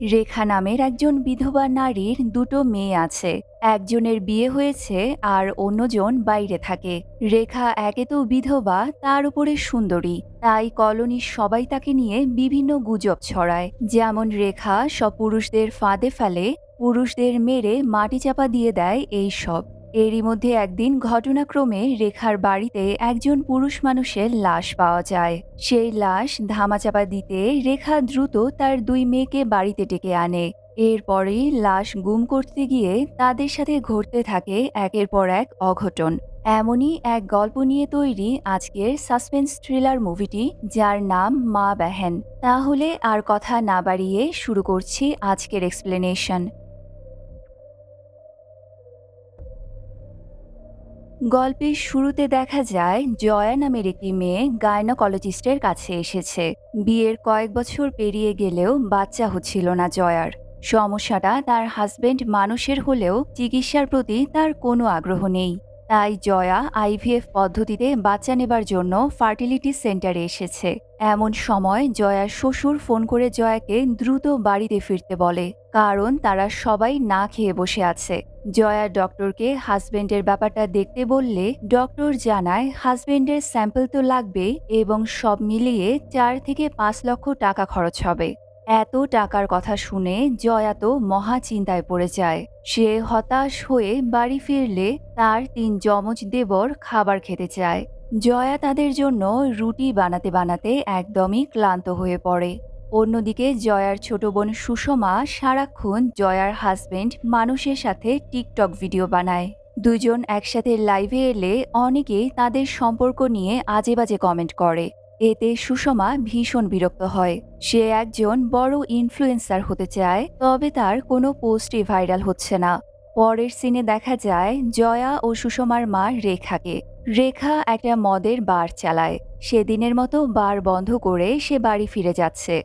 রেখা নামের একজন বিধবা নারীর দুটো মেয়ে আছে। একজনের বিয়ে হয়েছে আর অন্যজন বাইরে থাকে। রেখা একে তো বিধবা, তার উপরে সুন্দরী, তাই কলোনির সবাই তাকে নিয়ে বিভিন্ন গুজব ছড়ায়। যেমন রেখা সব পুরুষদের ফাঁদে ফেলে, পুরুষদের মেরে মাটি চাপা দিয়ে দেয়, এই সব। এরই মধ্যে একদিন ঘটনাক্রমে রেখার বাড়িতে একজন পুরুষ মানুষের লাশ পাওয়া যায়। সেই লাশ ধামাচাপা দিতে রেখা দ্রুত তার দুই মেয়েকে বাড়িতে ডেকে আনে। এরপরেই লাশ গুম করতে গিয়ে তাদের সাথে ঘটতে থাকে একের পর এক অঘটন। এমনই এক গল্প নিয়ে তৈরি আজকের সাসপেন্স থ্রিলার মুভিটি, যার নাম মা বেহেন। তাহলে আর কথা না বাড়িয়ে শুরু করছি আজকের এক্সপ্লেনেশন। গল্পের শুরুতে দেখা যায় জয়া নামের একটি মেয়ে গাইনোকোলজিস্টের কাছে এসেছে। বিয়ের কয়েক বছর পেরিয়ে গেলেও বাচ্চা হচ্ছিল না জয়ার। সমস্যাটা তার হাজবেন্ড মানুষের হলেও চিকিৎসার প্রতি তার কোনো আগ্রহ নেই। তাই জয়া আইভিএফ পদ্ধতিতে বাচ্চা নেবার জন্য ফার্টিলিটি সেন্টারে এসেছে। এমন সময় জয়ার শ্বশুর ফোন করে জয়াকে দ্রুত বাড়িতে ফিরতে বলে, কারণ তারা সবাই না খেয়ে বসে আছে। জয়া ডক্টরকে হাজবেন্ডের ব্যাপারটা দেখতে বললে ডক্টর জানায় হাজবেন্ডের স্যাম্পল তো লাগবে এবং সব মিলিয়ে 4 থেকে 5 লক্ষ টাকা খরচ হবে। এত টাকার কথা শুনে জয়া তো মহা চিন্তায় পড়ে যায়। সে হতাশ হয়ে বাড়ি ফিরলে তার 3 যমজ দেবর খাবার খেতে চায়। জয়া তাদের জন্য রুটি বানাতে বানাতে একদমই ক্লান্ত হয়ে পড়ে। অন্যদিকে জয়ার ছোট বোন সুষমা সারাক্ষণ জয়ার হাজবেন্ড মানুষের সাথে টিকটক ভিডিও বানায়। দুজন একসাথে লাইভে এলে অনেকেই তাদের সম্পর্ক নিয়ে আজে বাজে কমেন্ট করে। এতে সুষমা ভীষণ বিরক্ত হয়। সে একজন বড় ইনফ্লুয়েন্সার হতে চায়, তবে তার কোনো পোস্টই ভাইরাল হচ্ছে না। পরের সিনে দেখা যায় জয়া ও সুষমার মা রেখাকে। রেখা একটা মদের বার চালায়। সেদিনের মতো বার বন্ধ করে সে বাড়ি ফিরে যাচ্ছে।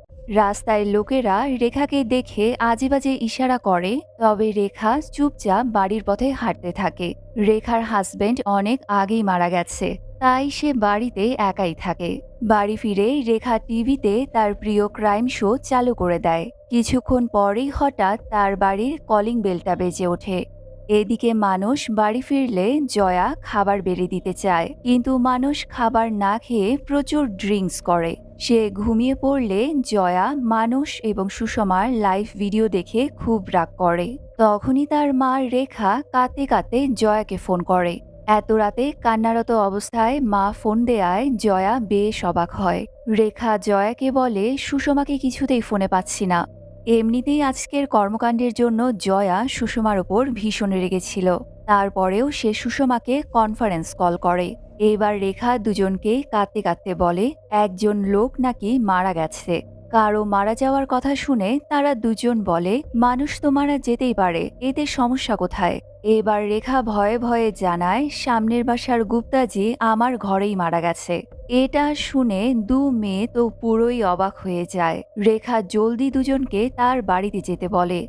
রাস্তায় লোকেরা রেখাকে দেখে আজেবাজে ইশারা করে, তবে রেখা চুপচাপ বাড়ির পথে হাঁটতে থাকে। রেখার হাজবেন্ড অনেক আগেই মারা গেছে, তাই সে বাড়িতে একাই থাকে। বাড়ি ফিরে রেখা টিভিতে তার প্রিয় ক্রাইম শো চালু করে দেয়। কিছুক্ষণ পরেই হঠাৎ তার বাড়ির কলিং বেলটা বেজে ওঠে। এদিকে মানুষ বাড়ি ফিরলে জয়া খাবার বেড়ে দিতে চায়, কিন্তু মানুষ খাবার না খেয়ে প্রচুর ড্রিঙ্কস করে। সে ঘুমিয়ে পড়লে জয়া মানুষ এবং সুষমার লাইভ ভিডিও দেখে খুব রাগ করে। তখনই তার মা রেখা কাঁদতে কাঁদতে জয়াকে ফোন করে। এত রাতে কান্নারত অবস্থায় মা ফোন দেয়ায় জয়া বেশ অবাক হয়। রেখা জয়াকে বলে, সুষমাকে কিছুতেই ফোনে পাচ্ছি না। এমনিতেই আজকের কর্মকাণ্ডের জন্য জয়া সুষমার ওপর ভীষণ রেগেছিল। তারপরেও সে সুষমাকে কনফারেন্স কল করে। এবার রেখা দুজনকেই কাঁদতে কাঁদতে বলে একজন লোক নাকি মারা গেছে। কারো মারা যাওয়ার কথা শুনে তারা দুজন বলে, মানুষ তো মারা যেতেই পারে, এতে সমস্যা কোথায়। এবার রেখা ভয়ে ভয়ে জানায় সামনের বাসার গুপ্তাজি আমার ঘরেই মারা গেছে। এটা শুনে দু মেয়ে তো পুরোই অবাক হয়ে যায়। রেখা জলদি দুজনকে তার বাড়িতে যেতে বলে।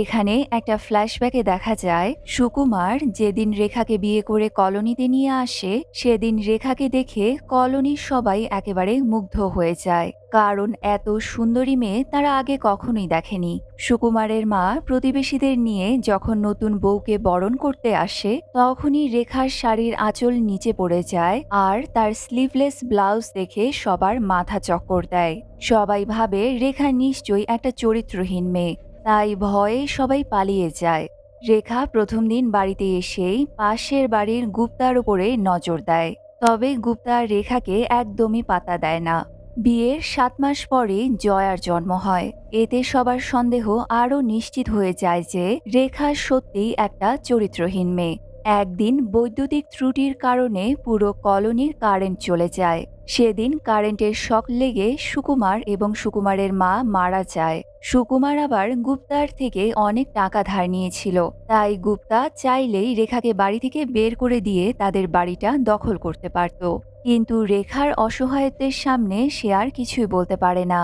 এখানে একটা ফ্ল্যাশব্যাকে দেখা যায় সুকুমার যেদিন রেখাকে বিয়ে করে কলোনিতে নিয়ে আসে, সেদিন রেখাকে দেখে কলোনির সবাই একেবারে মুগ্ধ হয়ে যায়, কারণ এত সুন্দরী মেয়ে তারা আগে কখনোই দেখেনি। সুকুমারের মা প্রতিবেশীদের নিয়ে যখন নতুন বউকে বরণ করতে আসে, তখনই রেখার শাড়ির আঁচল নিচে পড়ে যায় আর তার স্লিভলেস ব্লাউজ দেখে সবার মাথা চক্কর দেয়। সবাই ভাবে রেখা নিশ্চয়ই একটা চরিত্রহীন মেয়ে, তাই ভয়ে সবাই পালিয়ে যায়। রেখা প্রথম দিন বাড়িতে এসেই পাশের বাড়ির গুপ্তার উপরে নজর দেয়, তবে গুপ্তা রেখাকে একদমই পাত্তা দেয় না। বিয়ের 7 মাস পরে জয়ার জন্ম হয়। এতে সবার সন্দেহ আরও নিশ্চিত হয়ে যায় যে রেখা সত্যিই একটা চরিত্রহীন মেয়ে। একদিন বৈদ্যুতিক ত্রুটির কারণে পুরো কলোনির কারেন্ট চলে যায়। সেদিন কারেন্টের শক লেগে সুকুমার এবং সুকুমারের মা মারা যায়। সুকুমার আবার গুপ্তার থেকে অনেক টাকা ধার নিয়েছিল, তাই গুপ্তা চাইলেই রেখাকে বাড়ি থেকে বের করে দিয়ে তাদের বাড়িটা দখল করতে পারত। কিন্তু রেখার অসহায়ত্বের সামনে সে আর কিছুই বলতে পারে না।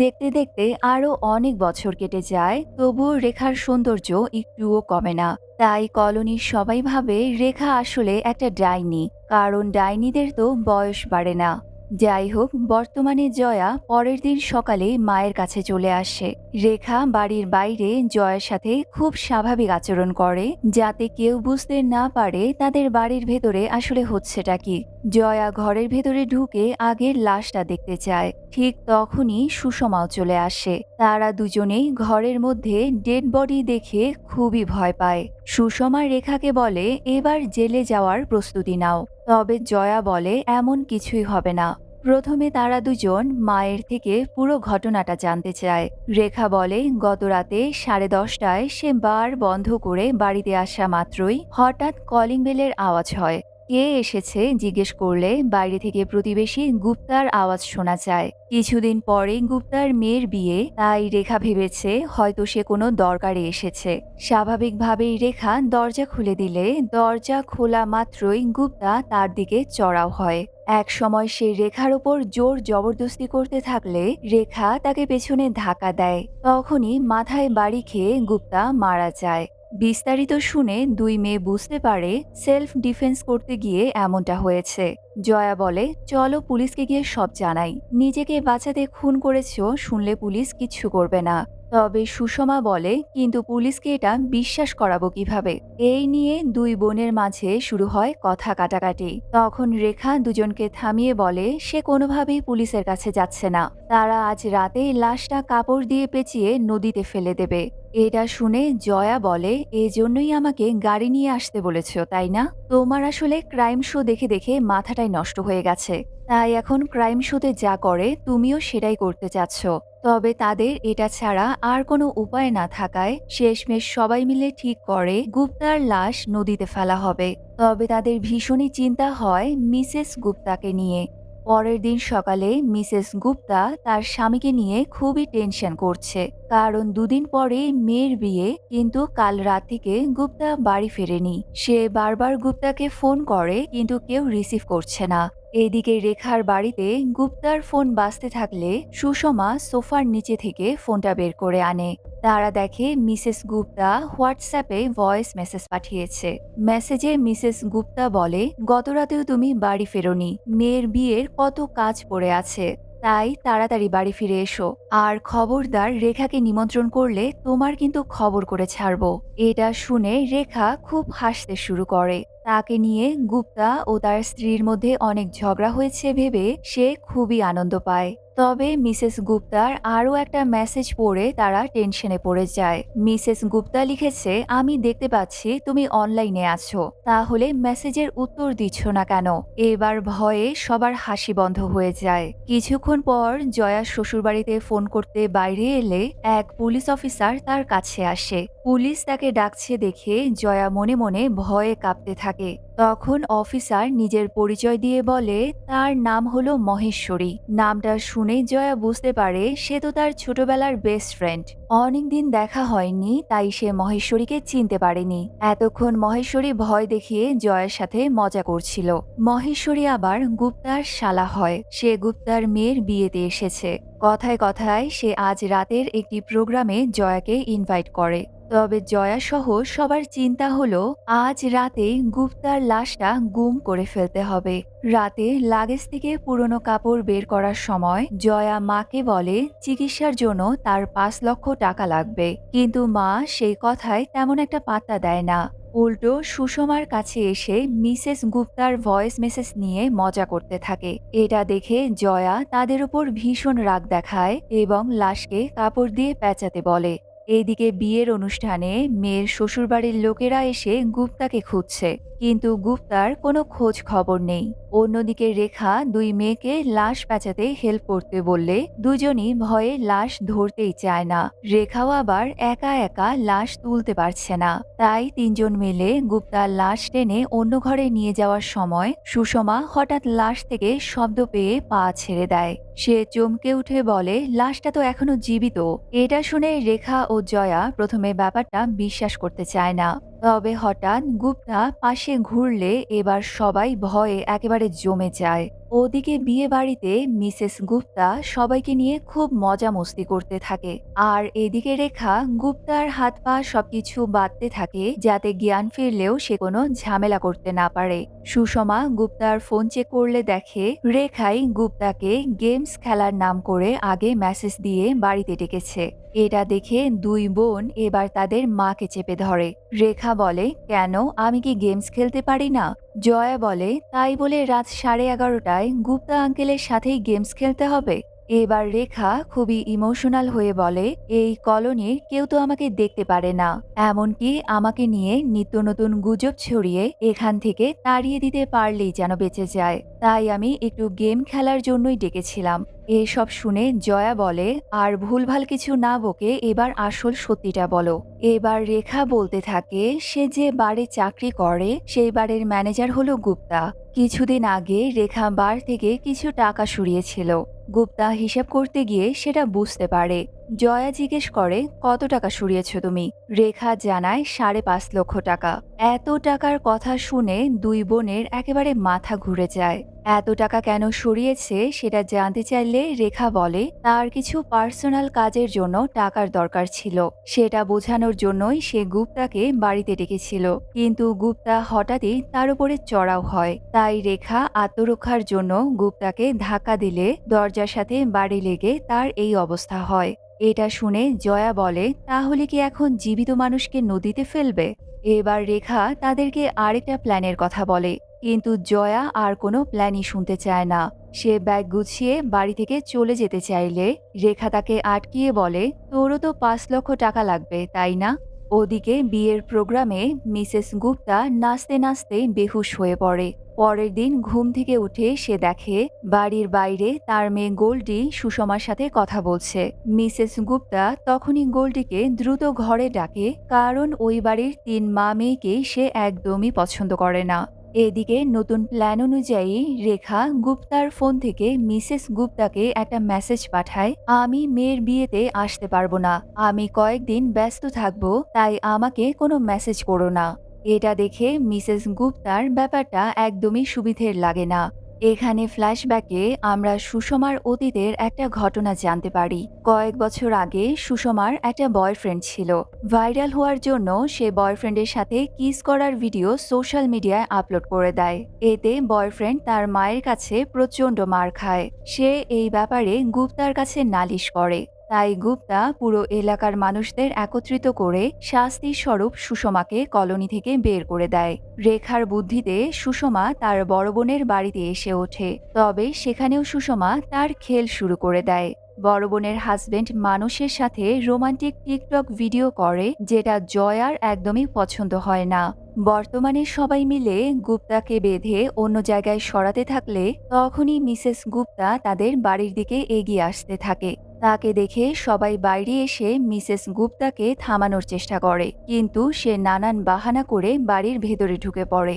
দেখতে দেখতে আরো অনেক বছর কেটে যায়, তবুও রেখার সৌন্দর্য একটুও কমে না। তাই কলোনির সবাই ভাবে রেখা আসলে একটা ডাইনি, কারণ ডাইনিদের তো বয়স বাড়ে না। যাই হোক, বর্তমানে জয়া পরের দিন সকালে মায়ের কাছে চলে আসে। রেখা বাড়ির বাইরে জয়ার সাথে খুব স্বাভাবিক আচরণ করে, যাতে কেউ বুঝতে না পারে তাদের বাড়ির ভেতরে আসলে হচ্ছেটা কি। জয়া ঘরের ভেতরে ঢুকে আগের লাশটা দেখতে চায়। ঠিক তখনই সুষমাও চলে আসে। তারা দুজনেই ঘরের মধ্যে ডেড বডি দেখে খুবই ভয় পায়। সুষমা রেখাকে বলে এবার জেলে যাওয়ার প্রস্তুতি নাও। তবে জয়া বলে এমন কিছুই হবে না। প্রথমে তারা দুজন মায়ের থেকে পুরো ঘটনাটা জানতে চায়। রেখা বলে গত রাতে 10:30টায় সে বার বন্ধ করে বাড়িতে আসা মাত্রই হঠাৎ কলিং বেলের আওয়াজ হয়। কে এসেছে জিজ্ঞেস করলে বাইরে থেকে প্রতিবেশী গুপ্তার আওয়াজ শোনা যায়। কিছুদিন পরে গুপ্তার মেয়ের বিয়ে, তাই রেখা ভেবেছে হয়তো সে কোনো দরকারে এসেছে। স্বাভাবিকভাবেই রেখা দরজা খুলে দিলে দরজা খোলা মাত্রই গুপ্তা তার দিকে চড়াও হয়। এক সময় সে রেখার ওপর জোর জবরদস্তি করতে থাকলে রেখা তাকে পেছনে ধাক্কা দেয়। তখনই মাথায় বাড়ি খেয়ে গুপ্তা মারা যায়। বিস্তারিত শুনে দুই মেয়ে বুঝতে পারে সেলফ ডিফেন্স করতে গিয়ে এমনটা হয়েছে। জয়া বলে চলো পুলিশকে গিয়ে সব জানাই, নিজেকে বাঁচাতে খুন করেছো শুনলে পুলিশ কিচ্ছু করবে না। তবে সুষমা বলে কিন্তু পুলিশকে এটা বিশ্বাস করাবো কিভাবে। এই নিয়ে দুই বোনের মাঝে শুরু হয় কথা কাটাকাটি। তখন রেখা দুজনকে থামিয়ে বলে সে কোনোভাবেই পুলিশের কাছে যাচ্ছে না। তারা আজ রাতেই লাশটা কাপড় দিয়ে পেঁচিয়ে নদীতে ফেলে দেবে। এটা শুনে জয়া বলে এজন্যই আমাকে গাড়ি নিয়ে আসতে বলেছ তাই না? তোমার আসলে ক্রাইম শো দেখে দেখে মাথাটাই নষ্ট হয়ে গেছে। তাই এখন ক্রাইম শোতে যা করে তুমিও সেটাই করতে চাচ্ছ। তবে তাদের এটা ছাড়া আর কোনো উপায় না থাকায় শেষমেশ সবাই মিলে ঠিক করে গুপ্তার লাশ নদীতে ফেলা হবে। তবে তাদের ভীষণই চিন্তা হয় মিসেস গুপ্তাকে নিয়ে। পরের দিন সকালে মিসেস গুপ্তা তার স্বামীকে নিয়ে খুবই টেনশন করছে, কারণ দুদিন পরে মেয়ের বিয়ে, কিন্তু কাল রাত থেকে গুপ্তা বাড়ি ফেরেনি। সে বারবার গুপ্তাকে ফোন করে কিন্তু কেউ রিসিভ করছে না। এদিকে রেখার বাড়িতে গুপ্তার ফোন বাজতে থাকলে সুষমা সোফার নিচে থেকে ফোনটা বের করে আনে। তারা দেখে মিসেস গুপ্তা হোয়াটসঅ্যাপে ভয়েস মেসেজ পাঠিয়েছে। মেসেজে মিসেস গুপ্তা বলে গতরাতেও তুমি বাড়ি ফেরোনি, মেয়ের বিয়ের কত কাজ পড়ে আছে, তাই তাড়াতাড়ি বাড়ি ফিরে এসো। আর খবরদার রেখাকে নিমন্ত্রণ করলে তোমার কিন্তু খবর করে ছাড়বো। এটা শুনে রেখা খুব হাসতে শুরু করে। তাকে নিয়ে গুপ্তা ও তার স্ত্রীর মধ্যে অনেক ঝগড়া হয়েছে ভেবে সে খুবই আনন্দ পায়। তবে মিসেস গুপ্তার আরও একটা মেসেজ পড়ে তারা টেনশনে পড়ে যায়। মিসেস গুপ্তা লিখেছে আমি দেখতে পাচ্ছি তুমি অনলাইনে আছো, তাহলে মেসেজের উত্তর দিচ্ছ না কেন? এবার ভয়ে সবার হাসি বন্ধ হয়ে যায়। কিছুক্ষণ পর জয়া শ্বশুরবাড়িতে ফোন করতে বাইরে এলে এক পুলিশ অফিসার তার কাছে আসে। পুলিশ তাকে ডাকছে দেখে জয়া মনে মনে ভয়ে কাঁপতে থাকে। তখন অফিসার নিজের পরিচয় দিয়ে বলে তার নাম হলো মহেশ্বরী। নামটা শুনে জয়া বুঝতে পারে সে তো তার ছোটবেলার বেস্ট ফ্রেন্ড। অনেকদিন দেখা হয়নি, তাই সে মহেশ্বরীকে চিনতে পারেনি। এতক্ষণ মহেশ্বরী ভয় দেখিয়ে জয়ার সাথে মজা করছিল। মহেশ্বরী আবার গুপ্তার শালা হয়, সে গুপ্তার মেয়ের বিয়েতে এসেছে। কথায় কথায় সে আজ রাতের একটি প্রোগ্রামে জয়াকে ইনভাইট করে। তবে জয়া সহ সবার চিন্তা হলো আজ রাতে গুপ্তার লাশটা গুম করে ফেলতে হবে। রাতে লাগেজ থেকে পুরনো কাপড় বের করার সময় জয়া মাকে বলে চিকিৎসার জন্য তার 5 লক্ষ টাকা লাগবে, কিন্তু মা সেই কথায় তেমন একটা পাত্তা দেয় না। উল্টো সুষমার কাছে এসে মিসেস গুপ্তার ভয়েস মেসেজ নিয়ে মজা করতে থাকে। এটা দেখে জয়া তাদের উপর ভীষণ রাগ দেখায় এবং লাশকে কাপড় দিয়ে পেঁচাতে বলে। এইদিকে বিয়ের অনুষ্ঠানে মেয়ের শ্বশুরবাড়ির লোকেরা এসে গুপ্তাকে খুঁজছে, কিন্তু গুপ্তার কোনো খোঁজ খবর নেই। অন্যদিকে রেখা দুই মেয়েকে লাশ পেঁচাতে হেল্প করতে বললে দুজনই ভয়ে লাশ ধরতেই চায় না। রেখাও আবার একা একা লাশ তুলতে পারছে না, তাই তিনজন মিলে গুপ্তার লাশ টেনে অন্য ঘরে নিয়ে যাওয়ার সময় সুষমা হঠাৎ লাশ থেকে শব্দ পেয়ে পা ছেড়ে দেয়। সে চমকে উঠে বলে লাশটা তো এখনো জীবিত। এটা শুনে রেখা ও জয়া প্রথমে ব্যাপারটা বিশ্বাস করতে চায় না। তবে হঠাৎ গুপ্তা পাশে ঘুরলে এবার সবাই ভয়ে একেবারে জমে যায়। ওদিকে বিয়ে বাড়িতে মিসেস গুপ্তা সবাইকে নিয়ে খুব মজা মস্তি করতে থাকে, আর এদিকে রেখা গুপ্তার হাত পা সবকিছু বাঁধতে থাকে যাতে জ্ঞান ফিরলেও সে কোনো ঝামেলা করতে না পারে। সুষমা গুপ্তার ফোন চেক করলে দেখে রেখাই গুপ্তাকে গেমস খেলার নাম করে আগে মেসেজ দিয়ে বাড়িতে ডেকেছে। এটা দেখে দুই বোন এবার তাদের মাকে চেপে ধরে। রেখা বলে, কেন, আমি কি গেমস খেলতে পারি না? জয়া বলে, তাই বলে রাত 11:30টায় গুপ্তা আঙ্কেলের সাথেই গেমস খেলতে হবে? এবার রেখা খুবই ইমোশনাল হয়ে বলে, এই কলোনির কেউ তো আমাকে দেখতে পারে না, এমনকি আমাকে নিয়ে নিত্য নতুন গুজব ছড়িয়ে এখান থেকে তাড়িয়ে দিতে পারলেই যেন বেঁচে যায়, তাই আমি একটু গেম খেলার জন্যই ডেকেছিলাম। এসব শুনে জয়া বলে, আর ভুলভাল কিছু না বকে এবার আসল সত্যিটা বলো। এবার রেখা বলতে থাকে সে যে বারে চাকরি করে সেই বারের ম্যানেজার হলো গুপ্তা। কিছুদিন আগে রেখা বার থেকে কিছু টাকা সরিয়েছিল। গুপ্তা হিসাব করতে গিয়ে সেটা বুঝতে পারে। জয়া জিজ্ঞেস করে, কত টাকা সরিয়েছ তুমি? রেখা জানায় 5.5 লক্ষ টাকা। এত টাকার কথা শুনে দুই বোনের একেবারে মাথা ঘুরে যায়। এত টাকা কেন সরিয়েছে সেটা জানতে চাইলে রেখা বলে তার কিছু পার্সোনাল কাজের জন্য টাকার দরকার ছিল, সেটা বোঝানোর জন্যই সে গুপ্তাকে বাড়িতে ডেকেছিল। কিন্তু গুপ্তা হঠাৎই তার উপরে চড়াও হয়, তাই রেখা আত্মরক্ষার জন্য গুপ্তাকে ধাক্কা দিলে দরজার সাথে বাড়ি লেগে তার এই অবস্থা হয়। এটা শুনে জয়া বলে, তাহলে কি এখন জীবিত মানুষকে নদীতে ফেলবে? এবার রেখা তাদেরকে আরেকটা প্ল্যানের কথা বলে, কিন্তু জয়া আর কোনো প্ল্যানই শুনতে চায় না। সে ব্যাগ গুছিয়ে বাড়ি থেকে চলে যেতে চাইলে রেখা তাকে আটকিয়ে বলে, তোরও তো 5 লক্ষ টাকা লাগবে, তাই না? ওদিকে বিয়ের প্রোগ্রামে মিসেস গুপ্তা নাচতে নাচতে বেহুশ হয়ে পড়ে। পরের দিন ঘুম থেকে উঠে সে দেখে বাড়ির বাইরে তার মেয়ে গোল্ডি সুষমার সাথে কথা বলছে। মিসেস গুপ্তা তখনই গোল্ডিকে দ্রুত ঘরে ডাকে, কারণ ওই বাড়ির 3 মা মেয়েকেই সে একদমই পছন্দ করে না। এদিকে নতুন প্ল্যান অনুযায়ী রেখা গুপ্তার ফোন থেকে মিসেস গুপ্তাকে একটা মেসেজ পাঠায়, আমি মেয়ের বিয়েতে আসতে পারবো না, আমি কয়েকদিন ব্যস্ত থাকবো, তাই আমাকে কোনো মেসেজ করো না। এটা দেখে মিসেস গুপ্তার ব্যাপারটা একদমই সুবিধের লাগে না। এখানে ফ্ল্যাশব্যাকে আমরা সুষমার অতীতের একটা ঘটনা জানতে পারি। কয়েক বছর আগে সুষমার একটা বয়ফ্রেন্ড ছিল। ভাইরাল হওয়ার জন্য সে বয়ফ্রেন্ডের সাথে কিস করার ভিডিও সোশ্যাল মিডিয়ায় আপলোড করে দেয়। এতে বয়ফ্রেন্ড তার মায়ের কাছে প্রচণ্ড মার খায়। সে এই ব্যাপারে গুপ্তার কাছে নালিশ করে। তাই গুপ্তা পুরো এলাকার মানুষদের একত্রিত করে শাস্তি স্বরূপ সুষমাকে কলোনি থেকে বের করে দেয়। রেখার বুদ্ধিতে সুষমা তার বড় বোনের বাড়িতে এসে ওঠে, তবে সেখানেও সুষমা তার খেল শুরু করে দেয়। বড় বোনের হাজবেন্ড মানুষের সাথে রোমান্টিক টিকটক ভিডিও করে, যেটা জয়ার একদমই পছন্দ হয় না। বর্তমানে সবাই মিলে গুপ্তাকে বেঁধে অন্য জায়গায় সরাতে থাকলে তখনই মিসেস গুপ্তা তাদের বাড়ির দিকে এগিয়ে আসতে থাকে। তাকে দেখে সবাই বাইরে এসে মিসেস গুপ্তাকে থামানোর চেষ্টা করে, কিন্তু সে নানান বাহানা করে বাড়ির ভেতরে ঢুকে পড়ে।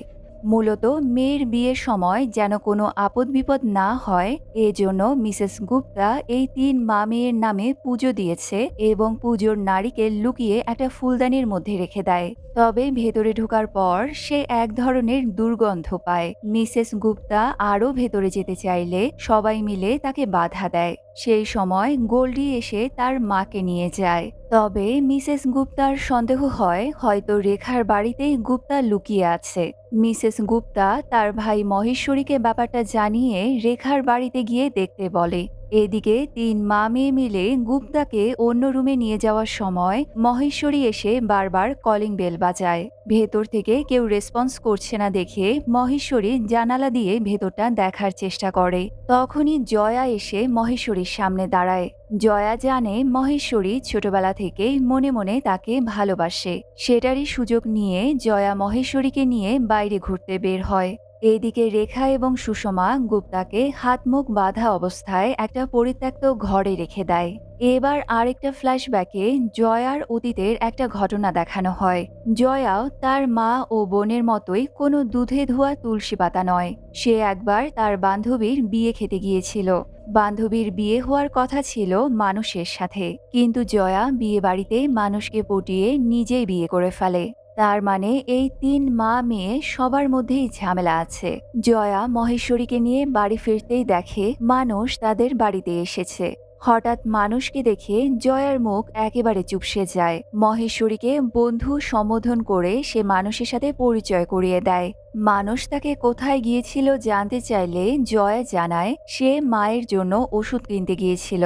মূলত মেয়ের বিয়ের সময় যেন কোনো আপদ বিপদ না হয় এজন্য মিসেস গুপ্তা এই 3 মা মেয়ের নামে পুজো দিয়েছে এবং পুজোর নারিকেল লুকিয়ে একটা ফুলদানির মধ্যে রেখে দেয়। তবে ভেতরে ঢোকার পর সে এক ধরনের দুর্গন্ধ পায়। মিসেস গুপ্তা আরও ভেতরে যেতে চাইলে সবাই মিলে তাকে বাধা দেয়। সেই সময় গোল্ডি এসে তার মাকে নিয়ে যায়। তবে মিসেস গুপ্তার সন্দেহ হয় হয়তো রেখার বাড়িতেই গুপ্তা লুকিয়ে আছে। মিসেস গুপ্তা তার ভাই মহেশ্বরীকে ব্যাপারটা জানিয়ে রেখার বাড়িতে গিয়ে দেখতে বলে। এদিকে 3 মা মেয়ে মিলে গুপ্তাকে অন্য রুমে নিয়ে যাওয়ার সময় মহেশ্বরী এসে বারবার কলিং বেল বাজায়। ভেতর থেকে কেউ রেসপন্স করছে না দেখে মহেশ্বরী জানালা দিয়ে ভেতরটা দেখার চেষ্টা করে। তখনই জয়া এসে মহেশ্বরীর সামনে দাঁড়ায়। জয়া জানে মহেশ্বরী ছোটবেলা থেকেই মনে মনে তাকে ভালোবাসে। সেটারই সুযোগ নিয়ে জয়া মহেশ্বরীকে নিয়ে বাইরে ঘুরতে বের হয়। এদিকে রেখা এবং সুষমা গুপ্তাকে হাত মুখ বাঁধা অবস্থায় একটা পরিত্যক্ত ঘরে রেখে দেয়। এবার আরেকটা ফ্ল্যাশব্যাকে জয়ার অতীতের একটা ঘটনা দেখানো হয়। জয়াও তার মা ও বোনের মতোই কোনো দুধে ধোয়া তুলসী পাতা নয়। সে একবার তার বান্ধবীর বিয়ে খেতে গিয়েছিল। বান্ধবীর বিয়ে হওয়ার কথা ছিল মানুষের সাথে, কিন্তু জয়া বিয়ে বাড়িতে মানুষকে পটিয়ে নিজেই বিয়ে করে ফেলে। তার মানে এই ৩ মা মেয়ে সবার মধ্যেই ঝামেলা আছে। জয়া মহেশ্বরীকে নিয়ে বাড়ি ফিরতেই দেখে মানুষ তাদের বাড়িতে এসেছে। হঠাৎ মানুষকে দেখে জয়ার মুখ একেবারে চুপসে যায়। মহেশ্বরীকে বন্ধু সম্বোধন করে সে মানুষের সাথে পরিচয় করিয়ে দেয়। মানুষ তাকে কোথায় গিয়েছিল জানতে চাইলে জয়া জানায় সে মায়ের জন্য ওষুধ কিনতে গিয়েছিল।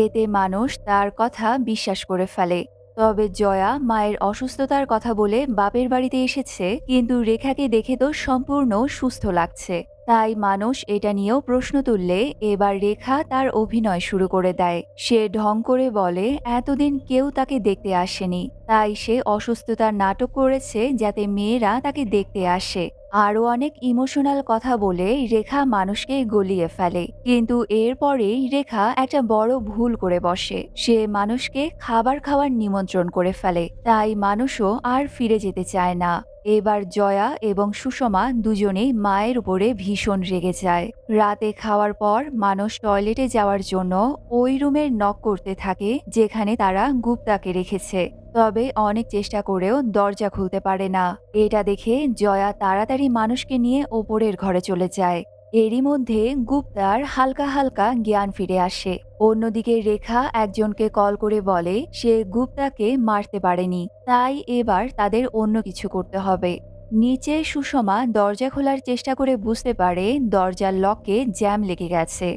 এতে মানুষ তার কথা বিশ্বাস করে ফেলে। তবে জয়া মায়ের অসুস্থতার কথা বলে বাপের বাড়িতে এসেছে, কিন্তু রেখাকে দেখে তো সম্পূর্ণ সুস্থ লাগছে। তাই মানুষ এটা নিয়েও প্রশ্ন তুললে এবার রেখা তার অভিনয় শুরু করে দেয়। সে ঢং করে বলে এতদিন কেউ তাকে দেখতে আসেনি, তাই সে অসুস্থতার নাটক করেছে যাতে মেয়েরা তাকে দেখতে আসে। আরও অনেক ইমোশনাল কথা বলে রেখা মানুষকে গলিয়ে ফেলে। কিন্তু এরপরেই রেখা একটা বড় ভুল করে বসে। সে মানুষকে খাবার খাওয়ার নিমন্ত্রণ করে ফেলে, তাই মানুষও আর ফিরে যেতে চায় না। এবার জয়া এবং সুষমা দুজনেই মায়ের উপরে ভীষণ রেগে যায়। রাতে খাওয়ার পর মানুষ টয়লেটে যাওয়ার জন্য ওই রুমের নক করতে থাকে যেখানে তারা গুপ্তাকে রেখেছে। তবে অনেক চেষ্টা করেও দরজা খুলতে পারে না। এটা দেখে জয়া তাড়াতাড়ি মানুষকে নিয়ে ওপরের ঘরে চলে যায়। এরই মধ্যে গুপ্তার হালকা হালকা জ্ঞান ফিরে আসে। অন্যদিকে রেখা একজনকে কল করে বলে সে গুপ্তাকে মারতে পারেনি, তাই এবার তাদের অন্য কিছু করতে হবে। নিচে সুষমা দরজা খোলার চেষ্টা করে বুঝতে পারে দরজার লকে জ্যাম লেগে গেছে।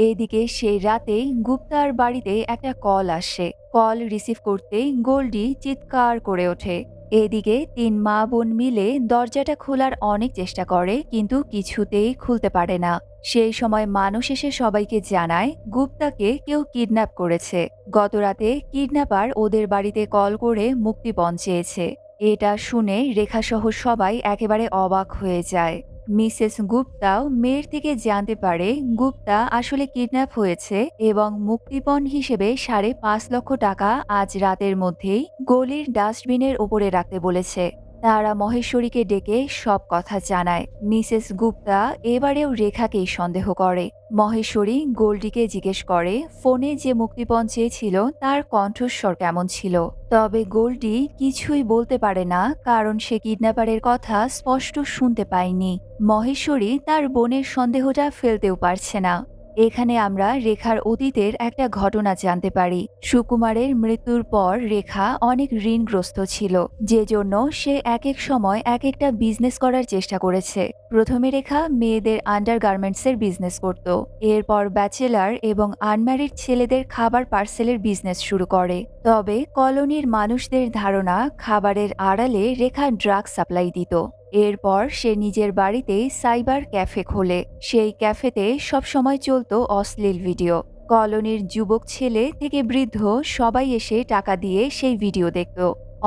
এদিকে সেই রাতেই গুপ্তার বাড়িতে একটা কল আসে। কল রিসিভ করতেই গোল্ডি চিৎকার করে ওঠে। এদিকে ৩ মা বোন মিলে দরজাটা খোলার অনেক চেষ্টা করে, কিন্তু কিছুতেই খুলতে পারে না। সেই সময় মানুষ এসে সবাইকে জানায় গুপ্তাকে কেউ কিডন্যাপ করেছে। গতরাতে কিডন্যাপার ওদের বাড়িতে কল করে মুক্তিপণ চেয়েছে। এটা শুনে রেখাসহ সবাই একেবারে অবাক হয়ে যায়। মিসেস গুপ্তাও মেয়ের থেকে জানতে পারে গুপ্তা আসলে কিডন্যাপ হয়েছে এবং মুক্তিপণ হিসেবে ৫.৫ লক্ষ টাকা আজ রাতের মধ্যেই গলির ডাস্টবিনের ওপরে রাখতে বলেছে। তারা মহেশ্বরীকে ডেকে সব কথা জানায়। মিসেস গুপ্তা এবারেও রেখাকেই সন্দেহ করে। মহেশ্বরী গোল্ডিকে জিজ্ঞেস করে ফোনে যে মুক্তিপণ চেয়েছিল তার কণ্ঠস্বর কেমন ছিল। তবে গোল্ডি কিছুই বলতে পারে না, কারণ সে কিডন্যাপারের কথা স্পষ্ট শুনতে পায়নি। মহেশ্বরী তার বোনের সন্দেহটা ফেলতেও পারছে না। এখানে আমরা রেখার অতীতের একটা ঘটনা জানতে পারি। সুকুমারের মৃত্যুর পর রেখা অনেক ঋণগ্রস্ত ছিল, যে জন্য সে এক এক সময় এক একটা বিজনেস করার চেষ্টা করেছে। প্রথমে রেখা মেয়েদের আন্ডারগার্মেন্টসের বিজনেস করত। এরপর ব্যাচেলার এবং আনম্যারিড ছেলেদের খাবার পার্সেলের বিজনেস শুরু করে। তবে কলোনির মানুষদের ধারণা খাবারের আড়ালে রেখা ড্রাগ সাপ্লাই দিত। এরপর সে নিজের বাড়িতেই সাইবার ক্যাফে খোলে। সেই ক্যাফেতে সবসময় চলত অশ্লীল ভিডিও। কলোনির যুবক ছেলে থেকে বৃদ্ধ সবাই এসে টাকা দিয়ে সেই ভিডিও দেখত।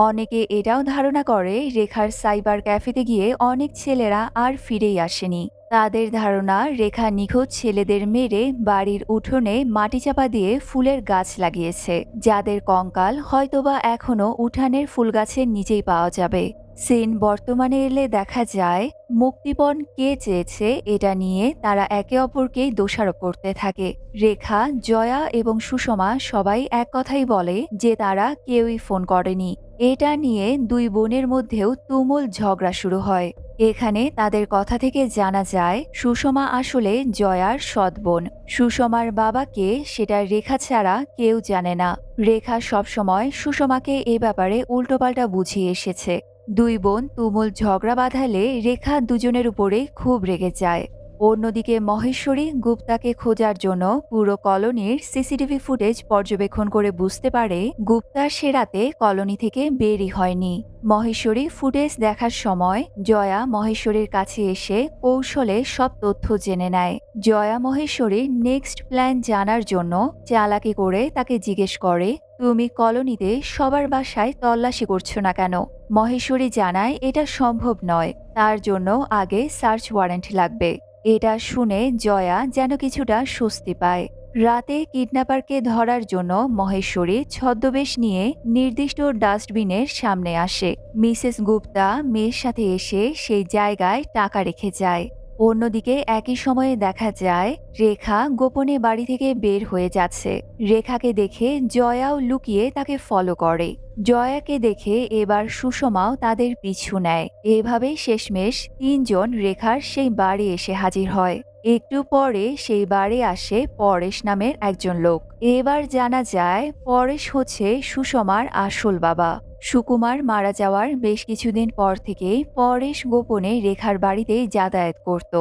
অনেকে এটাও ধারণা করে রেখার সাইবার ক্যাফেতে গিয়ে অনেক ছেলেরা আর ফিরেই আসেনি। তাদের ধারণা রেখা নিখোঁজ ছেলেদের মেরে বাড়ির উঠোনে মাটি চাপা দিয়ে ফুলের গাছ লাগিয়েছে, যাদের কঙ্কাল হয়তোবা এখনো উঠানের ফুলগাছের নিচেই পাওয়া যাবে। সিন বর্তমানে এলে দেখা যায় মুক্তিপণ কে চেয়েছে এটা নিয়ে তারা একে অপরকেই দোষারোপ করতে থাকে। রেখা, জয়া এবং সুষমা সবাই এক কথাই বলে যে তারা কেউই ফোন করেনি। এটা নিয়ে দুই বোনের মধ্যেও তুমুল ঝগড়া শুরু হয়। এখানে তাদের কথা থেকে জানা যায় সুষমা আসলে জয়ার সৎ বোন। সুষমার বাবাকে সেটা রেখা ছাড়া কেউ জানে না। রেখা সবসময় সুষমাকে এ ব্যাপারে উল্টোপাল্টা বুঝিয়ে এসেছে। দুই বোন তুমুল ঝগড়া বাঁধালে রেখা দুজনের উপরে খুব রেগে যায়। অন্যদিকে মহেশ্বরী গুপ্তাকে খোঁজার জন্য পুরো কলোনির সিসিটিভি ফুটেজ পর্যবেক্ষণ করে বুঝতে পারে গুপ্তা সে রাতে কলোনি থেকে বেরই হয়নি। মহেশ্বরী ফুটেজ দেখার সময় জয়া মহেশ্বরীর কাছে এসে কৌশলে সব তথ্য জেনে নেয়। জয়া মহেশ্বরীর নেক্সট প্ল্যান জানার জন্য চালাকি করে তাকে জিজ্ঞেস করে, তুমি কলোনিতে সবার বাসায় তল্লাশি করছো না কেন? মহেশ্বরী জানায় এটা সম্ভব নয়, তার জন্য আগে সার্চ ওয়ারেন্ট লাগবে। এটা শুনে জয়া যেন কিছুটা স্বস্তি পায়। রাতে কিডন্যাপারকে ধরার জন্য মহেশ্বরী ছদ্মবেশ নিয়ে নির্দিষ্ট ডাস্টবিনের সামনে আসে। মিসেস গুপ্তা মেয়ের সাথে এসে সেই জায়গায় টাকা রেখে যায়। অন্যদিকে একই সময়ে দেখা যায় রেখা গোপনে বাড়ি থেকে বের হয়ে যাচ্ছে। রেখাকে দেখে জয়াও লুকিয়ে তাকে ফলো করে। জয়াকে দেখে এবার সুষমাও তাদের পিছু নেয়। এভাবেই শেষমেশ তিনজন রেখার সেই বাড়ি এসে হাজির হয়। একটু পরে সেই বাড়ি আসে পরেশ নামের একজন লোক। এবার জানা যায় পরেশ হচ্ছে সুষমার আসল বাবা। সুকুমার মারা যাওয়ার বেশ কিছুদিন পর থেকে পরেশ গোপনে রেখার বাড়িতে যাতায়াত করত।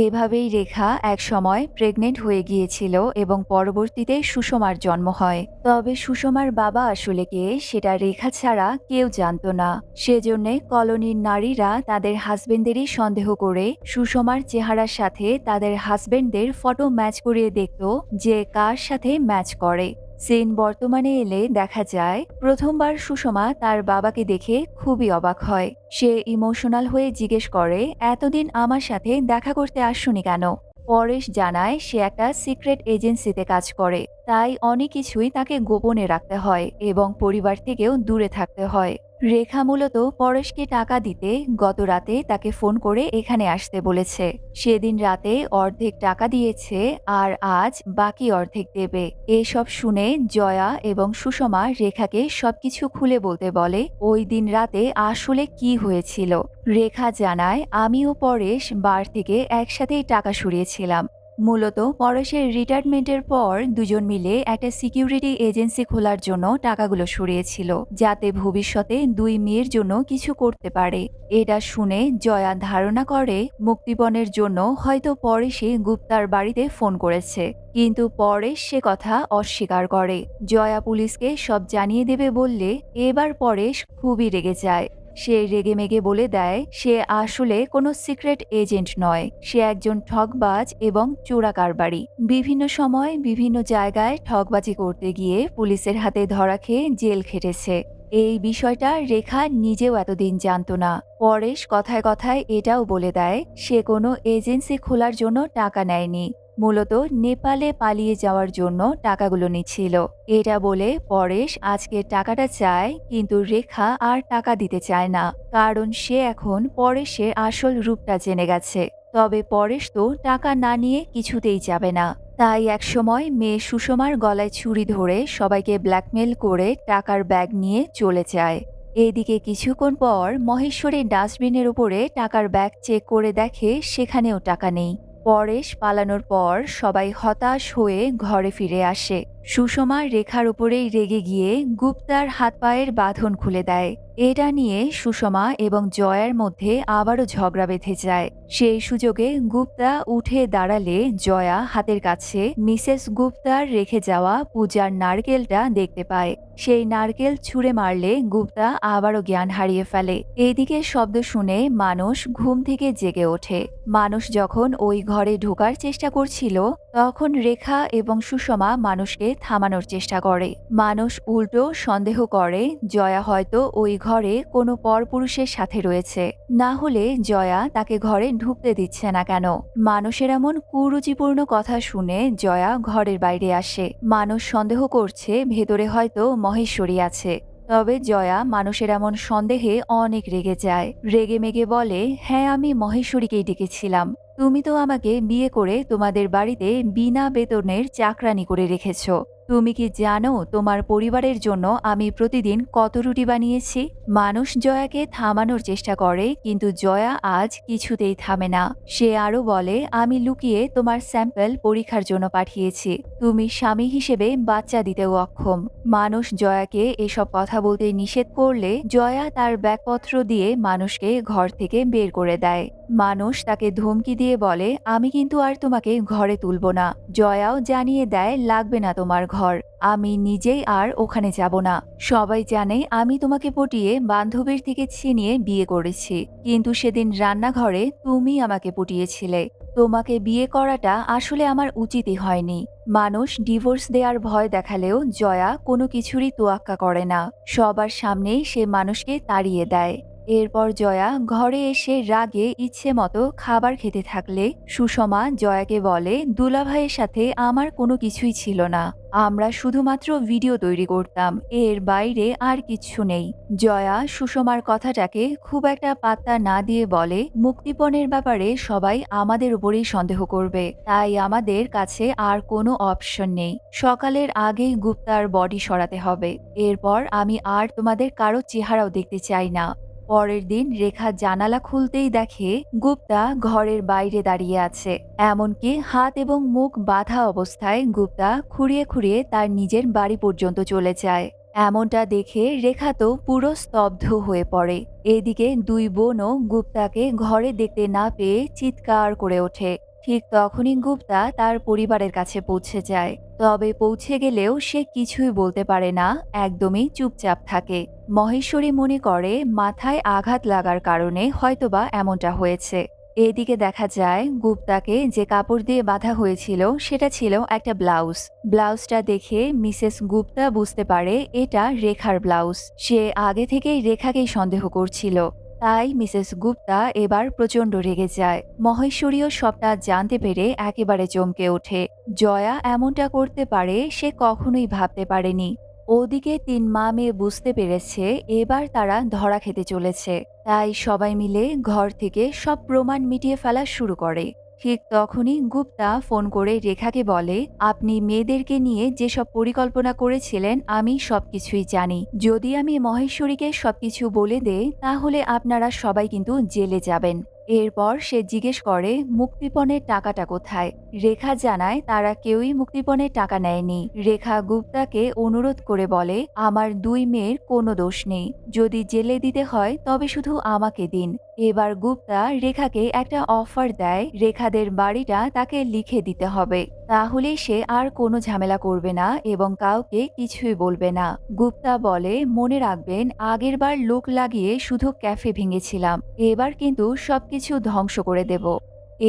এভাবেই রেখা একসময় প্রেগনেন্ট হয়ে গিয়েছিল এবং পরবর্তীতে সুষমার জন্ম হয়। তবে সুষমার বাবা আসলে কে সেটা রেখা ছাড়া কেউ জানত না। সেজন্যে কলোনির নারীরা তাদের হাজবেন্ডদেরই সন্দেহ করে সুষমার চেহারার সাথে তাদের হাজবেন্ডদের ফটো ম্যাচ করিয়ে দেখত যে কার সাথে ম্যাচ করে। সিন বর্তমানে এলে দেখা যায় প্রথমবার সুষমা তার বাবাকে দেখে খুবই অবাক হয়। সে ইমোশনাল হয়ে জিজ্ঞেস করে, এতদিন আমার সাথে দেখা করতে আসছনি কেন? পরেশ জানায় সে একটা সিক্রেট এজেন্সিতে কাজ করে, তাই অনেক কিছুই তাকে গোপনে রাখতে হয় এবং পরিবার থেকেও দূরে থাকতে হয়। রেখা মূলত পরেশকে টাকা দিতে গত রাতে তাকে ফোন করে এখানে আসতে বলেছে। সেদিন রাতে অর্ধেক টাকা দিয়েছে আর আজ বাকি অর্ধেক দেবে। এসব শুনে জয়া এবং সুষমা রেখাকে সবকিছু খুলে বলতে বলে ওই দিন রাতে আসলে কি হয়েছিল। রেখা জানায়, আমি ও পরেশ বার থেকে একসাথেই টাকা সরিয়েছিলাম। মূলত পরেশের রিটায়ারমেন্টের পর দুজন মিলে একটা সিকিউরিটি এজেন্সি খোলার জন্য টাকাগুলো সরিয়েছিল, যাতে ভবিষ্যতে দুই মেয়ের জন্য কিছু করতে পারে। এটা শুনে জয়া ধারণা করে মুক্তিপণের জন্য হয়তো পরেশই গুপ্তার বাড়িতে ফোন করেছে, কিন্তু পরেশ সে কথা অস্বীকার করে। জয়া পুলিশকে সব জানিয়ে দেবে বললে এবার পরেশ খুবই রেগে যায়। সে রেগেমেগে বলে দেয় সে আসলে কোনো সিক্রেট এজেন্ট নয়, সে একজন ঠগবাজ এবং চোরা কারবারি। বিভিন্ন সময় বিভিন্ন জায়গায় ঠগবাজি করতে গিয়ে পুলিশের হাতে ধরা খেয়ে জেল খেটেছে। এই বিষয়টা রেখা নিজেও এতদিন জানত না। পরেশ কথায় কথায় এটাও বলে দেয় সে কোনো এজেন্সি খোলার জন্য টাকা নেয়নি, মূলত নেপালে পালিয়ে যাওয়ার জন্য টাকাগুলো নিচ্ছিল। এটা বলে পরেশ আজকে টাকাটা চায়, কিন্তু রেখা আর টাকা দিতে চায় না, কারণ সে এখন পরেশের আসল রূপটা জেনে গেছে। তবে পরেশ তো টাকা না নিয়ে কিছুতেই যাবে না। তাই একসময় মেয়ে সুষমার গলায় ছুরি ধরে সবাইকে ব্ল্যাকমেল করে টাকার ব্যাগ নিয়ে চলে যায়। এদিকে কিছুক্ষণ পর মহেশ্বরী ডাস্টবিনের উপরে টাকার ব্যাগ চেক করে দেখে সেখানেও টাকা নেই। পরেশ পালানোর পর সবাই হতাশ হয়ে ঘরে ফিরে আসে। সুষমা রেখার উপরেই রেগে গিয়ে গুপ্তার হাত পায়ের বাঁধন খুলে দেয়। এটা নিয়ে সুষমা এবং জয়ার মধ্যে আবারও ঝগড়া বেঁধে যায়। সেই সুযোগে গুপ্তা উঠে দাঁড়ালে জয়া হাতের কাছে মিসেস গুপ্তার রেখে যাওয়া পূজার নারকেলটা দেখতে পায়। সেই নারকেল ছুঁড়ে মারলে গুপ্তা আবারও জ্ঞান হারিয়ে ফেলে। এইদিকে শব্দ শুনে মানুষ ঘুম থেকে জেগে ওঠে। মানুষ যখন ওই ঘরে ঢোকার চেষ্টা করছিল তখন রেখা এবং সুষমা মানুষকে থামানোর চেষ্টা করে। মানুষ উল্টো সন্দেহ করে জয়া হয়তো ওই ঘরে কোনো পরপুরুষের সাথে রয়েছে, না হলে জয়া তাকে ঘরে ঢুকতে দিচ্ছে না কেন। মানুষের এমন কুরুচিপূর্ণ কথা শুনে জয়া ঘরের বাইরে আসে। মানুষ সন্দেহ করছে ভেতরে হয়তো মহেশ্বরী আছে। তবে জয়া মানুষের এমন সন্দেহে অনেক রেগে যায়। রেগে মেগে বলে, হ্যাঁ আমি মহেশ্বরীকেই ডেকেছিলাম, তুমি তো আমাকে বিয়ে করে তোমাদের বাড়িতে বিনা বেতনের চাকরানি করে রেখেছ। তুমি কি জানো তোমার পরিবারের জন্য আমি প্রতিদিন কত রুটি বানিয়েছি? মানুষ জয়াকে থামানোর চেষ্টা করে, কিন্তু জয়া আজ কিছুতেই থামে না। সে আরো বলে, আমি লুকিয়ে তোমার স্যাম্পল পরীক্ষার জন্য পাঠিয়েছি, তুমি স্বামী হিসেবে বাচ্চা দিতেও অক্ষম। মানুষ জয়াকে এসব কথা বলতে নিষেধ করলে জয়া তার ব্যাগপত্র দিয়ে মানুষকে ঘর থেকে বের করে দেয়। মানুষ তাকে ধমকি দিয়ে বলে, আমি কিন্তু আর তোমাকে ঘরে তুলব না। জয়াও জানিয়ে দেয়, লাগবে না তোমার ঘর, আমি নিজেই আর ওখানে যাব না। সবাই জানে আমি তোমাকে পটিয়ে বান্ধবীর থেকে ছিনিয়ে বিয়ে করেছি, কিন্তু সেদিন রান্নাঘরে তুমি আমাকে পটিয়েছিলে। তোমাকে বিয়ে করাটা আসলে আমার উচিতই হয়নি। মানুষ ডিভোর্স দেওয়ার ভয় দেখালেও জয়া কোনো কিছুরই তোয়াক্কা করে না। সবার সামনেই সে মানুষকে তাড়িয়ে দেয়। এরপর জয়া ঘরে এসে রাগে ইচ্ছে মতো খাবার খেতে থাকলে সুষমা জয়াকে বলে, দুলাভাইয়ের সাথে আমার কোনো কিছুই ছিল না, আমরা শুধুমাত্র ভিডিও তৈরি করতাম, এর বাইরে আর কিচ্ছু নেই। জয়া সুষমার কথাটাকে খুব একটা পাত্তা না দিয়ে বলে, মুক্তিপণের ব্যাপারে সবাই আমাদের উপরেই সন্দেহ করবে, তাই আমাদের কাছে আর কোনো অপশন নেই, সকালের আগেই গুপ্তার বডি সরাতে হবে, এরপর আমি আর তোমাদের কারো চেহারাও দেখতে চাই না। পরের দিন রেখা জানালা খুলতেই দেখে গুপ্তা ঘরের বাইরে দাঁড়িয়ে আছে, এমনকি হাত এবং মুখ বাঁধা অবস্থায় গুপ্তা খুঁড়িয়ে খুঁড়িয়ে তার নিজের বাড়ি পর্যন্ত চলে যায়। এমনটা দেখে রেখা তো পুরো স্তব্ধ হয়ে পড়ে। এদিকে দুই বোনও গুপ্তাকে ঘরে দেখতে না পেয়ে চিৎকার করে ওঠে। ঠিক তখনই গুপ্তা তার পরিবারের কাছে পৌঁছে যায়, তবে পৌঁছে গেলেও সে কিছুই বলতে পারে না, একদমই চুপচাপ থাকে। মহেশ্বরী মনে করে মাথায় আঘাত লাগার কারণে হয়তোবা এমনটা হয়েছে। এদিকে দেখা যায় গুপ্তাকে যে কাপড় দিয়ে বাঁধা হয়েছিল সেটা ছিল একটা ব্লাউজ। ব্লাউজটা দেখে মিসেস গুপ্তা বুঝতে পারে এটা রেখার ব্লাউজ। সে আগে থেকেই রেখাকেই সন্দেহ করছিল। তাই মিসেস গুপ্তা এবার প্রচণ্ড রেগে যায়। মহেশ্বরীও সবটা জানতে পেরে একেবারে চমকে ওঠে। জয়া এমনটা করতে পারে সে কখনোই ভাবতে পারেনি। ওদিকে তিন মা মেয়ে বুঝতে পেরেছে এবার তারা ধরা খেতে চলেছে, তাই সবাই মিলে ঘর থেকে সব প্রমাণ মিটিয়ে ফেলা শুরু করে। ঠিক তখনই গুপ্তা ফোন করে রেখাকে বলে, আপনি মেয়েদেরকে নিয়ে যেসব পরিকল্পনা করেছিলেন আমি সবকিছুই জানি, যদি আমি মহেশ্বরীকে সবকিছু বলে দেই তাহলে আপনারা সবাই কিন্তু জেলে যাবেন। এরপর সে জিজ্ঞেস করে মুক্তিপণের টাকাটা কোথায়। রেখা জানায় তারা কেউই মুক্তিপণের টাকা নেয়নি। রেখা গুপ্তাকে অনুরোধ করে বলে, আমার দুই মেয়ের কোনো দোষ নেই, যদি জেলে দিতে হয় তবে শুধু আমাকে দিন। এবার গুপ্তা রেখাকে একটা অফার দেয়, রেখাদের বাড়িটা তাকে লিখে দিতে হবে, তাহলেই সে আর কোনো ঝামেলা করবে না এবং কাউকে কিছুই বলবে না। গুপ্তা বলে, মনে রাখবেন আগেরবার লোক লাগিয়ে শুধু ক্যাফে ভেঙেছিলাম, এবার কিন্তু সবকিছু ধ্বংস করে দেব।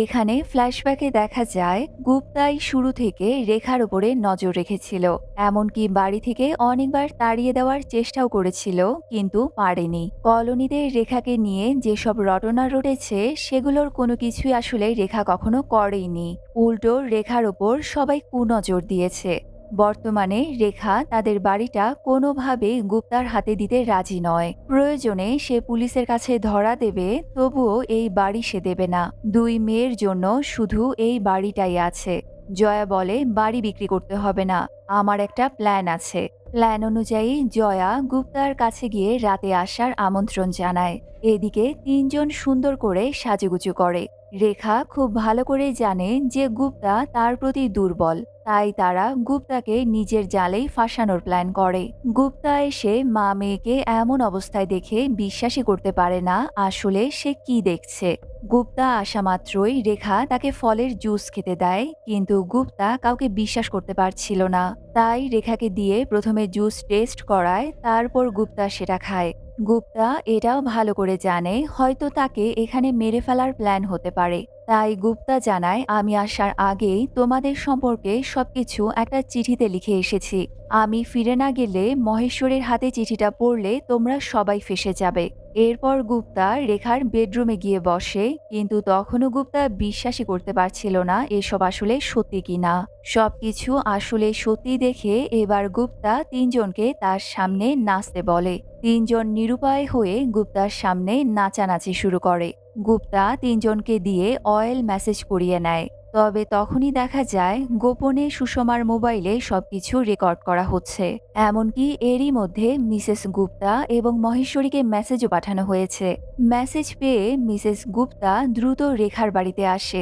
এখানে ফ্ল্যাশব্যাকে দেখা যায় গুপ্তাই শুরু থেকে রেখার উপরে নজর রেখেছিল, এমনকি বাড়ি থেকে অনেকবার তাড়িয়ে দেওয়ার চেষ্টাও করেছিল, কিন্তু পারেনি। কলোনিতে রেখাকে নিয়ে যেসব রটনা রটেছে সেগুলোর কোনো কিছুই আসলে রেখা কখনো করেইনি, উল্টো রেখার ওপর সবাই কুনজর দিয়েছে। বর্তমানে রেখা তাদের বাড়িটা কোনোভাবে গুপ্তার হাতে দিতে রাজি নয়। প্রয়োজনে সে পুলিশের কাছে ধরা দেবে, তবুও এই বাড়ি সে দেবে না। দুই মেয়ের জন্য শুধু এই বাড়িটাই আছে। জয়া বলে, বাড়ি বিক্রি করতে হবে না, আমার একটা প্ল্যান আছে। প্ল্যান অনুযায়ী জয়া গুপ্তার কাছে গিয়ে রাতে আসার আমন্ত্রণ জানায়। এদিকে তিনজন সুন্দর করে সাজুগুজু করে। রেখা খুব ভালো করেই জানে যে গুপ্তা তার প্রতি দুর্বল, তাই তারা গুপ্তাকে নিজের জালেই ফাঁসানোর প্ল্যান করে। গুপ্তা এসে মা মেয়েকে এমন অবস্থায় দেখে বিশ্বাসই করতে পারে না আসলে সে কি দেখছে। গুপ্তা আসা মাত্রই রেখা তাকে ফলের জুস খেতে দেয়, কিন্তু গুপ্তা কাউকে বিশ্বাস করতে পারছিল না, তাই রেখাকে দিয়ে প্রথমে জুস টেস্ট করায়, তারপর গুপ্তা সেটা খায়। গুপ্তা এটাও ভালো করে জানে হয়তো তাকে এখানে মেরে ফেলার প্ল্যান হতে পারে, তাই গুপ্তা জানায়, আমি আসার আগেই তোমাদের সম্পর্কে সবকিছু একটা চিঠিতে লিখে এসেছি, আমি ফিরে না গেলে মহেশ্বরের হাতে চিঠিটা পড়লে তোমরা সবাই ফেঁসে যাবে। এরপর গুপ্তা রেখার বেডরুমে গিয়ে বসে, কিন্তু তখনও গুপ্তা বিশ্বাসই করতে পারছিল না এসব আসলে সত্যি কিনা। সবকিছু আসলে সত্যি দেখে এবার গুপ্তা তিনজনকে তার সামনে নাচতে বলে। তিনজন নিরুপায় হয়ে গুপ্তার সামনে নাচানাচি শুরু করে। গুপ্তা তিনজনকে দিয়ে অয়েল ম্যাসেজ করিয়ে নেয়। তবে তখনই দেখা যায় গোপনে সুষমার মোবাইলে সবকিছু রেকর্ড করা হচ্ছে, এমনকি এরই মধ্যে মিসেস গুপ্তা এবং মহেশ্বরীকে মেসেজও পাঠানো হয়েছে। মেসেজ পেয়ে মিসেস গুপ্তা দ্রুত রেখার বাড়িতে আসে।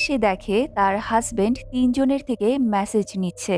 সে দেখে তার হাজবেন্ড তিনজনের থেকে মেসেজ নিচ্ছে।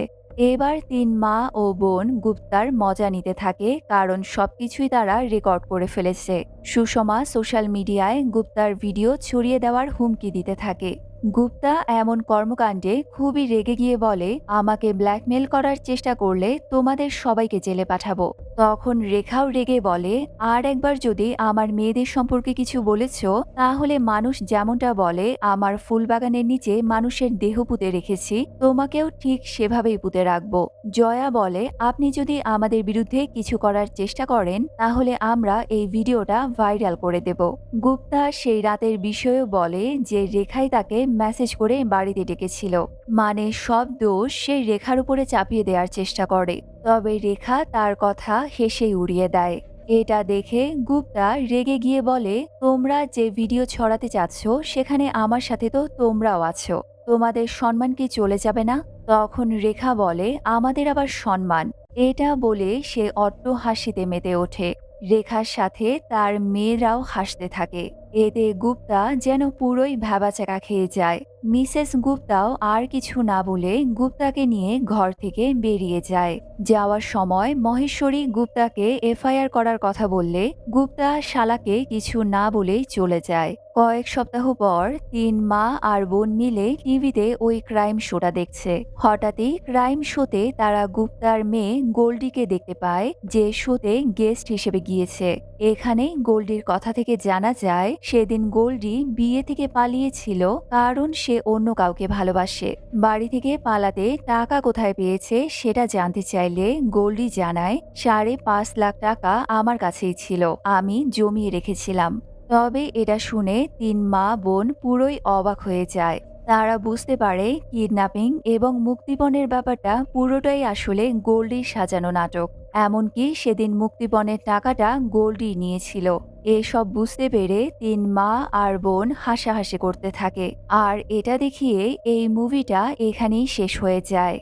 এবার তিন মা ও বোন গুপ্তার মজা নিতে থাকে, কারণ সবকিছুই তারা রেকর্ড করে ফেলেছে। সুষমা সোশ্যাল মিডিয়ায় গুপ্তার ভিডিও ছড়িয়ে দেওয়ার হুমকি দিতে থাকে। গুপ্তা এমন কর্মকাণ্ডে খুবই রেগে গিয়ে বলে, আমাকে ব্ল্যাকমেল করার চেষ্টা করলে তোমাদের সবাইকে জেলে পাঠাবো। তখন রেখাও রেগে বলে, আর একবার যদি আমার মেয়েদের সম্পর্কে কিছু বলেছ, তাহলে মানুষ যেমনটা বলে আমার ফুলবাগানের নিচে মানুষের দেহ পুঁতে রেখেছি, তোমাকেও ঠিক সেভাবেই পুঁতে রাখবো। জয়া বলে, আপনি যদি আমাদের বিরুদ্ধে কিছু করার চেষ্টা করেন তাহলে আমরা এই ভিডিওটা ভাইরাল করে দেব। গুপ্তা সেই রাতের বিষয়েও বলে যে রেখাই তাকে মেসেজ করে বাড়িতে ডেকেছিল, মানে সব দোষ সে রেখার উপরে চাপিয়ে দেওয়ার চেষ্টা করে। তবে রেখা তার কথা হেসেই উড়িয়ে দেয়। এটা দেখে গুপ্তা রেগে গিয়ে বলে, তোমরা যে ভিডিও ছড়াতে চাচ্ছ সেখানে আমার সাথে তো তোমরাও আছো, তোমাদের সম্মান কি চলে যাবে না? তখন রেখা বলে, আমাদের আবার সম্মান? এটা বলে সে অট্ট হাসিতে মেতে ওঠে। রেখার সাথে তার মেয়েরাও হাসতে থাকে। এতে গুপ্তা যেন পুরোই ভ্যাবাচ্যাকা খেয়ে যায়। মিসেস গুপ্তাও আর কিছু না বলে গুপ্তাকে নিয়ে ঘর থেকে বেরিয়ে যায়। যাওয়ার সময় মহেশ্বরী গুপ্তাকে এফআইআর করার কথা বললে গুপ্তা শালাকে কিছু না বলেই চলে যায়। কয়েক সপ্তাহ পর ৩ মা আর বোন মিলে টিভিতে ওই ক্রাইম শোটা দেখছে। হঠাৎই ক্রাইম শোতে তারা গুপ্তার মেয়ে গোল্ডিকে দেখতে পায়, যে শোতে গেস্ট হিসেবে গিয়েছে। এখানে গোল্ডির কথা থেকে জানা যায় সেদিন গোল্ডি বিয়ে থেকে পালিয়েছিল, কারণ সে অন্য কাউকে ভালোবাসে। বাড়ি থেকে পালাতে টাকা কোথায় পেয়েছে সেটা জানতে চাইলে গোল্ডি জানায়, ৫.৫ লাখ টাকা আমার কাছেই ছিল, আমি জমিয়ে রেখেছিলাম। তবে এটা শুনে ৩ মা বোন পুরোই অবাক হয়ে যায়। তারা বুঝতে পারে কিডন্যাপিং এবং মুক্তিপণের ব্যাপারটা পুরোটাই আসলে গোল্ডির সাজানো নাটক। এমনকি সেদিন মুক্তিপণের টাকাটা গোল্ডি নিয়েছিল। এসব বুঝতে পেরে ৩ মা আর বোন হাসাহাসি করতে থাকে। আর এটা দেখিয়ে এই মুভিটা এখানেই শেষ হয়ে যায়।